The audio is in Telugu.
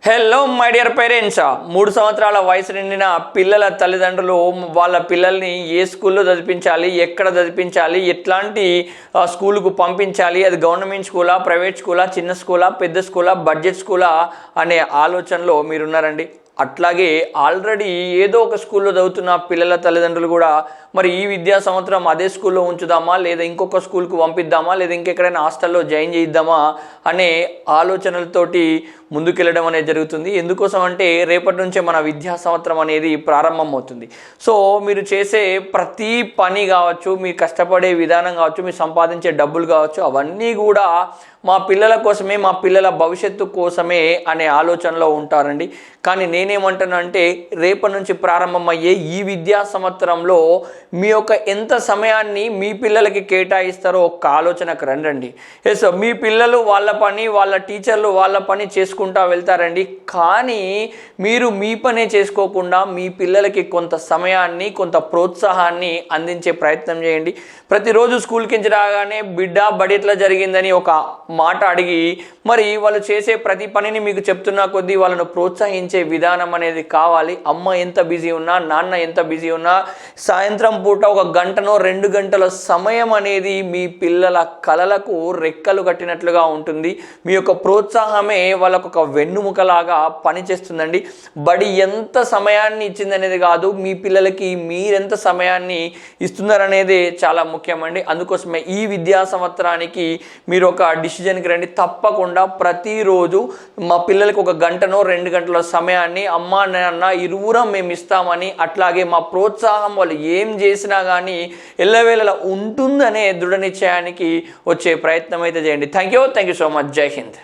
హలో మై డియర్ పేరెంట్స్, 3 సంవత్సరాల వయసు నిండిన పిల్లల తల్లిదండ్రులు వాళ్ళ పిల్లల్ని ఏ స్కూల్లో చదివించాలి, ఎక్కడ చదివించాలి, ఎట్లాంటి స్కూలుకు పంపించాలి, అది గవర్నమెంట్ స్కూలా, ప్రైవేట్ స్కూలా, చిన్న స్కూలా, పెద్ద స్కూలా, బడ్జెట్ స్కూలా అనే ఆలోచనలో మీరున్నారండి. అట్లాగే ఆల్రెడీ ఏదో ఒక స్కూల్లో చదువుతున్న పిల్లల తల్లిదండ్రులు కూడా మరి ఈ విద్యా సంవత్సరం అదే స్కూల్లో ఉంచుదామా, లేదా ఇంకొక స్కూల్కు పంపిద్దామా, లేదా ఇంకెక్కడైనా హాస్టల్లో జాయిన్ చేయిద్దామా అనే ఆలోచనలతోటి ముందుకెళ్ళడం అనేది జరుగుతుంది. ఎందుకోసం అంటే రేపటి నుంచే మన విద్యా సంవత్సరం అనేది ప్రారంభం అవుతుంది. సో మీరు చేసే ప్రతి పని కావచ్చు, మీరు కష్టపడే విధానం కావచ్చు, మీరు సంపాదించే డబ్బులు కావచ్చు, అవన్నీ కూడా మా పిల్లల కోసమే, మా పిల్లల భవిష్యత్తు కోసమే అనే ఆలోచనలో ఉంటారండి. కానీ నేనేమంటాను అంటే రేపటి నుంచి ప్రారంభమయ్యే ఈ విద్యా సంవత్సరంలో మీ యొక్క ఎంత సమయాన్ని మీ పిల్లలకి కేటాయిస్తారో ఒక్క ఆలోచనకు రండి. ఎస్, మీ పిల్లలు వాళ్ళ పని, వాళ్ళ టీచర్లు వాళ్ళ పని చేసుకుంటా వెళ్తారండి. కానీ మీరు మీ పనే చేసుకోకుండా మీ పిల్లలకి కొంత సమయాన్ని, కొంత ప్రోత్సాహాన్ని అందించే ప్రయత్నం చేయండి. ప్రతిరోజు స్కూల్కి రాగానే బిడ్డ బడి ఎట్లా జరిగిందని ఒక మాట అడిగి మరి వాళ్ళు చేసే ప్రతి పనిని మీకు చెప్తున్నా కొద్దీ వాళ్ళను ప్రోత్సహించే విధానం అనేది కావాలి. అమ్మ ఎంత బిజీ ఉన్నా, నాన్న ఎంత బిజీ ఉన్నా, సాయంత్రం పూట 1 గంటనో 2 గంటల సమయం అనేది మీ పిల్లల కలలకు రెక్కలు కట్టినట్లుగా ఉంటుంది. మీ యొక్క ప్రోత్సాహమే వాళ్ళకు ఒక వెన్నుముకలాగా పనిచేస్తుందండి. బడి ఎంత సమయాన్ని ఇచ్చిందనేది కాదు, మీ పిల్లలకి మీరెంత సమయాన్ని ఇస్తున్నారనేది చాలా ముఖ్యమండి. అందుకోసమే ఈ విద్యా సంవత్సరానికి మీరు ఒక డిసిజన్కి రండి. తప్పకుండా ప్రతిరోజు మా పిల్లలకి 1 గంటనో 2 గంటల సమయాన్ని అమ్మా నాన్న ఇరువురం మేము ఇస్తామని, అట్లాగే మా ప్రోత్సాహం వాళ్ళు ఏం చేసినా కానీ ఎల్లవేళలా ఉంటుందనే దృఢ నిశ్చయానికి వచ్చే ప్రయత్నం అయితే చేయండి. Thank you so much. జై హింద్.